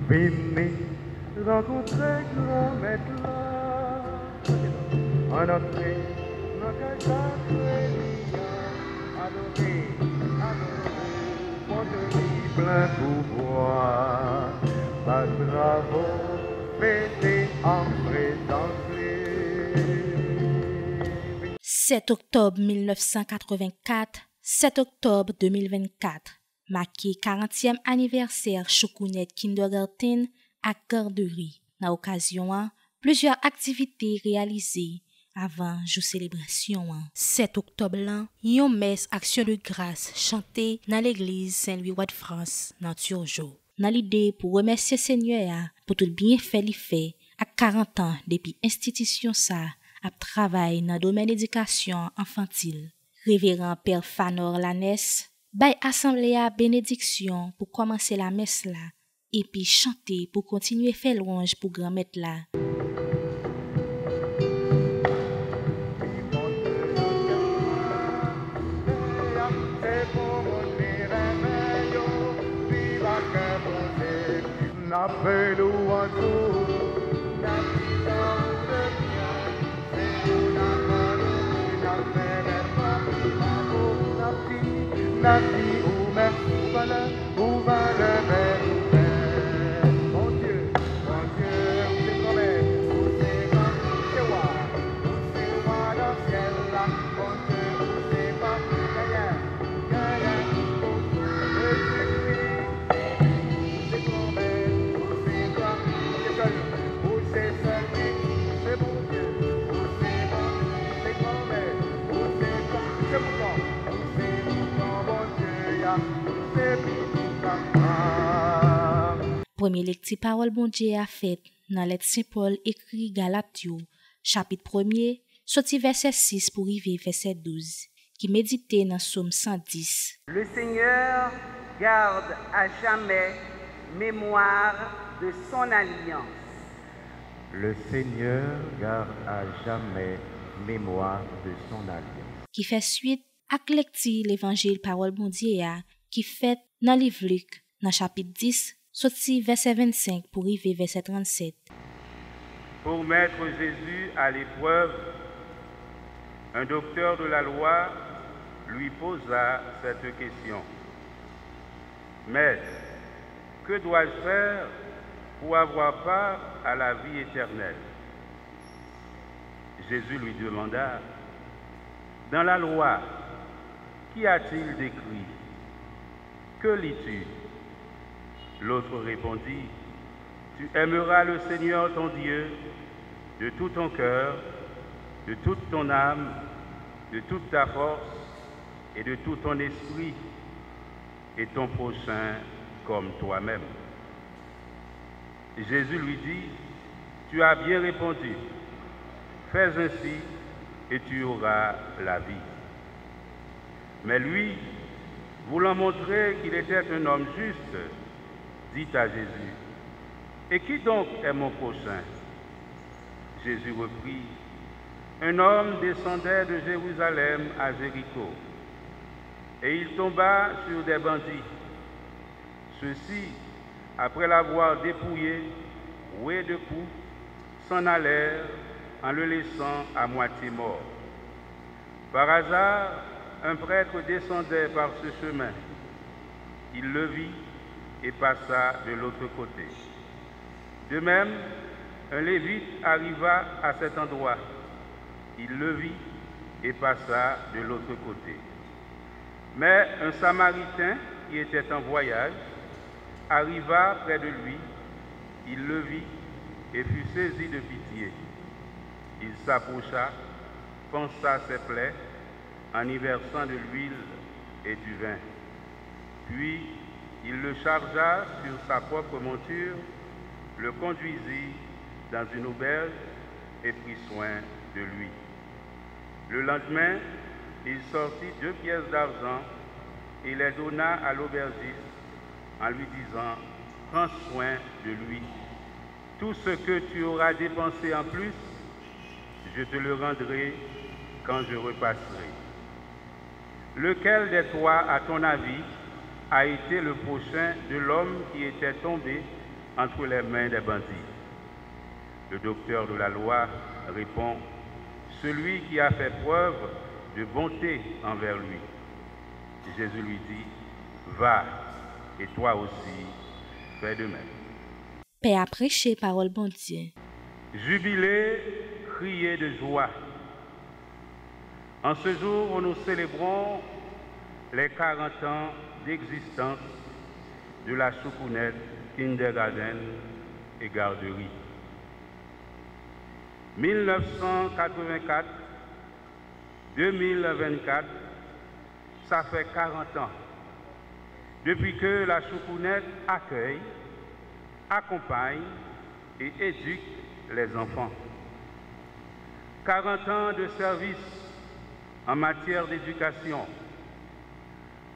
Venez rencontrer grand maître là. En entrée, dans quelqu'un adoré, pour plein pouvoir. Pas de travaux, fêtés en présence. 7 octobre 1984, 7 octobre 2024, marqué 40e anniversaire Chokounet Kindergarten à garderie. Dans l'occasion, plusieurs activités réalisées avant jour célébration. 7 octobre là, yon messe action de grâce chantée dans l'église Saint-Louis de France dans Turgeau. Dans l'idée pour remercier Seigneur pour tout bien fait li fait à 40 ans depuis institution ça a travaillé dans le domaine d'éducation infantile. Révérend Père Fanor Lanès bay assemblée à bénédiction pour commencer la messe là et puis chanter pour continuer faire louange pour grand maître là. Premier lecture parole bon Dieu a fait dans lettre Saint Paul écrit Galatio, chapitre 1er, sorti verset 6 pour arriver verset 12, qui méditait dans Psaume 110. Le Seigneur garde à jamais mémoire de son alliance. Le Seigneur garde à jamais mémoire de son alliance. Qui fait suite à lecture l'évangile parole bon Dieu qui fait dans livre Luc dans chapitre 10 sorti verset 25 pour arriver verset 37. Pour mettre Jésus à l'épreuve, un docteur de la loi lui posa cette question. Maître, que dois-je faire pour avoir part à la vie éternelle? Jésus lui demanda, dans la loi, qu'y a-t-il d'écrit? Que lis-tu? L'autre répondit, tu aimeras le Seigneur ton Dieu de tout ton cœur, de toute ton âme, de toute ta force et de tout ton esprit, et ton prochain comme toi-même. Jésus lui dit, tu as bien répondu, fais ainsi et tu auras la vie. Mais lui, voulant montrer qu'il était un homme juste, dit à Jésus, et qui donc est mon prochain? Jésus reprit, un homme descendait de Jérusalem à Jéricho, et il tomba sur des bandits. Ceux-ci, après l'avoir dépouillé, roué de coups, s'en allèrent en le laissant à moitié mort. Par hasard, un prêtre descendait par ce chemin. Il le vit et passa de l'autre côté. De même, un lévite arriva à cet endroit. Il le vit et passa de l'autre côté. Mais un Samaritain qui était en voyage arriva près de lui. Il le vit et fut saisi de pitié. Il s'approcha, pansa ses plaies en y versant de l'huile et du vin. Puis il le chargea sur sa propre monture, le conduisit dans une auberge et prit soin de lui. Le lendemain, il sortit 2 pièces d'argent et les donna à l'aubergiste en lui disant, prends soin de lui. Tout ce que tu auras dépensé en plus, je te le rendrai quand je repasserai. Lequel des trois, à ton avis, a été le prochain de l'homme qui était tombé entre les mains des bandits. Le docteur de la loi répond, celui qui a fait preuve de bonté envers lui. Jésus lui dit, va, et toi aussi, fais de même. Père a prêché parole bon Dieu. Jubilez, criez de joie. En ce jour où nous célébrons les 40 ans d'existence de la Choukounette, Kindergarten et Garderie. 1984-2024, ça fait 40 ans depuis que la Choukounette accueille, accompagne et éduque les enfants. 40 ans de service en matière d'éducation,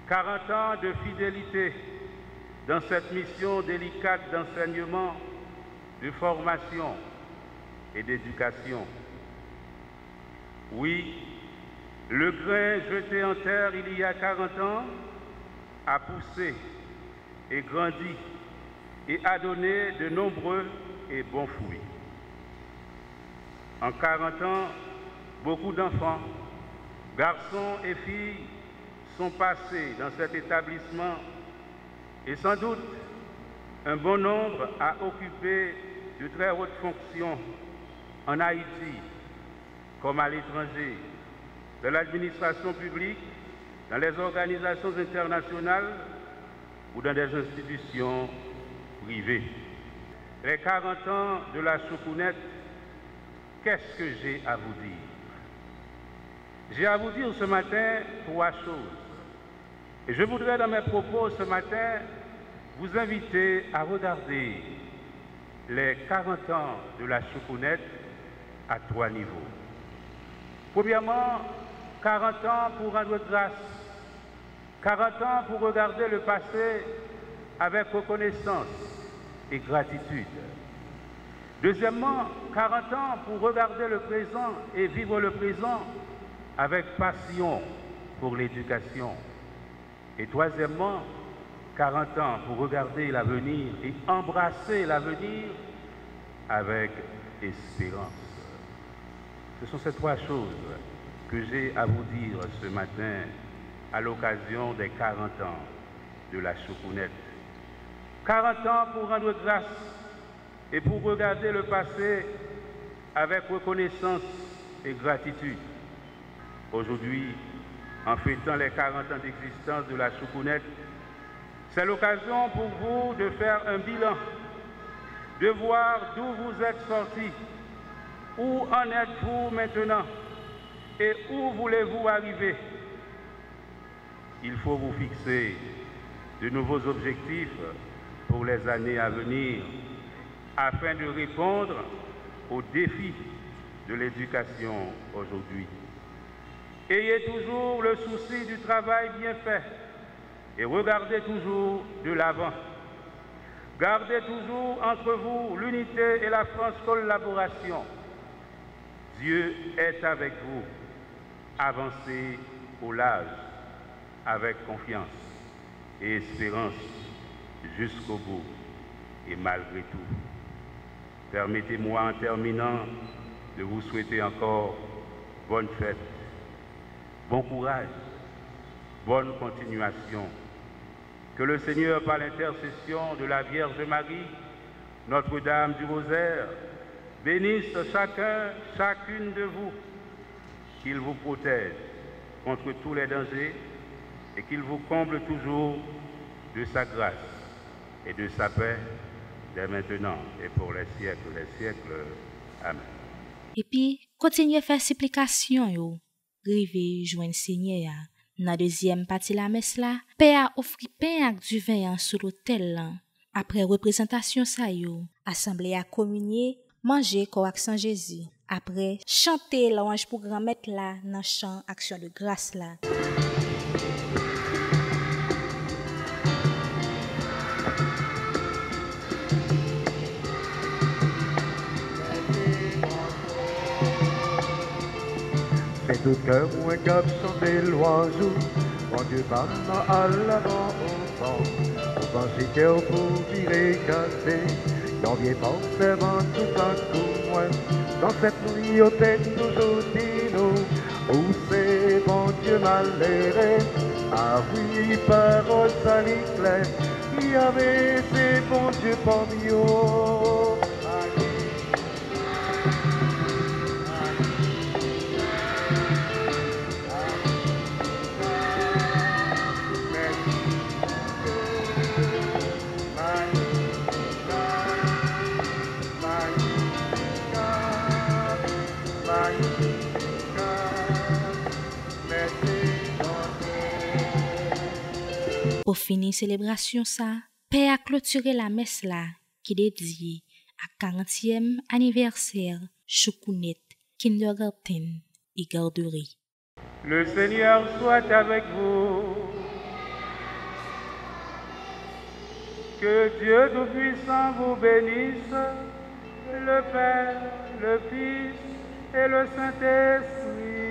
40 ans de fidélité dans cette mission délicate d'enseignement, de formation et d'éducation. Oui, le grain jeté en terre il y a 40 ans a poussé et grandi et a donné de nombreux et bons fruits. En 40 ans, beaucoup d'enfants, garçons et filles, sont passés dans cet établissement et sans doute un bon nombre a occupé de très hautes fonctions en Haïti comme à l'étranger, dans l'administration publique, dans les organisations internationales ou dans des institutions privées. Les 40 ans de la Choukounette, qu'est-ce que j'ai à vous dire? J'ai à vous dire ce matin 3 choses. Et je voudrais dans mes propos ce matin vous inviter à regarder les 40 ans de la Choukounette à 3 niveaux. Premièrement, 40 ans pour rendre grâce, 40 ans pour regarder le passé avec reconnaissance et gratitude. Deuxièmement, 40 ans pour regarder le présent et vivre le présent avec passion pour l'éducation. Et troisièmement, 40 ans pour regarder l'avenir et embrasser l'avenir avec espérance. Ce sont ces 3 choses que j'ai à vous dire ce matin à l'occasion des 40 ans de la Choukounette. 40 ans pour rendre grâce et pour regarder le passé avec reconnaissance et gratitude. Aujourd'hui, en fêtant les 40 ans d'existence de la Choukounette, c'est l'occasion pour vous de faire un bilan, de voir d'où vous êtes sortis, où en êtes-vous maintenant et où voulez-vous arriver. Il faut vous fixer de nouveaux objectifs pour les années à venir afin de répondre aux défis de l'éducation aujourd'hui. Ayez toujours le souci du travail bien fait et regardez toujours de l'avant. Gardez toujours entre vous l'unité et la franche collaboration. Dieu est avec vous. Avancez au large avec confiance et espérance jusqu'au bout et malgré tout. Permettez-moi en terminant de vous souhaiter encore bonne fête, bon courage, bonne continuation. Que le Seigneur, par l'intercession de la Vierge Marie, Notre-Dame du Rosaire, bénisse chacun, chacune de vous, qu'il vous protège contre tous les dangers et qu'il vous comble toujours de sa grâce et de sa paix dès maintenant et pour les siècles des siècles. Amen. Et puis, continuez à faire supplication, yo. Rive joindre Seigneur. Dans la deuxième partie de la messe là, Père a offert pain avec du vin sur l'autel là. Après représentation ça yo, assemblée à communier, manger corps sans Jésus. Après chanter louange pour grand-mère là dans chant action de grâce là. C'est au cœur où un cap chanter louange, mon Dieu, maman à l'avant. enfants, on pensait qu'on pouvait casser. Y'en vient forcément tout un coup moins. Dans cette nuit, au tête toujours dit nous, où c'est bon Dieu malheureux. Ah oui, parole salie claire, il y avait ces bons dieux parmi eux. Pour finir célébration ça, Père a clôturé la messe là qui est dédiée à 40e anniversaire Choukounette Kindergarten et Garderie. Le Seigneur soit avec vous. Que Dieu Tout-Puissant vous bénisse, le Père, le Fils et le Saint-Esprit.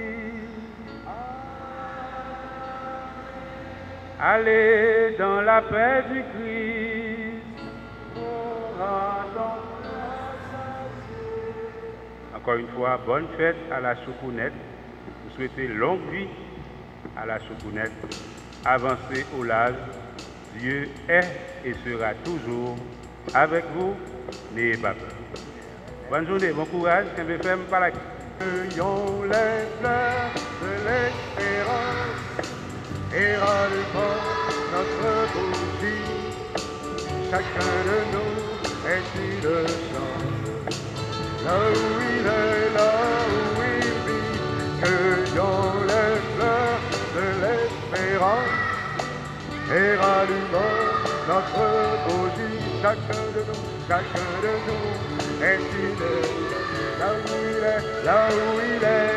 Allez dans la paix du Christ. Encore une fois, bonne fête à la Choukounette. Vous souhaitez longue vie à la Choukounette. Avancez au large. Dieu est et sera toujours avec vous. N'ayez pas peur. Bonne journée, bon courage. KMFM par la Cueillons les fleurs de l'espérance et rallumons notre bougie. Chacun de nous est une chance. Là où il est, là où il vit, cueillons les fleurs de l'espérance et rallumons notre bougie. Chacun de nous est une chance. Là où il est, là où il est.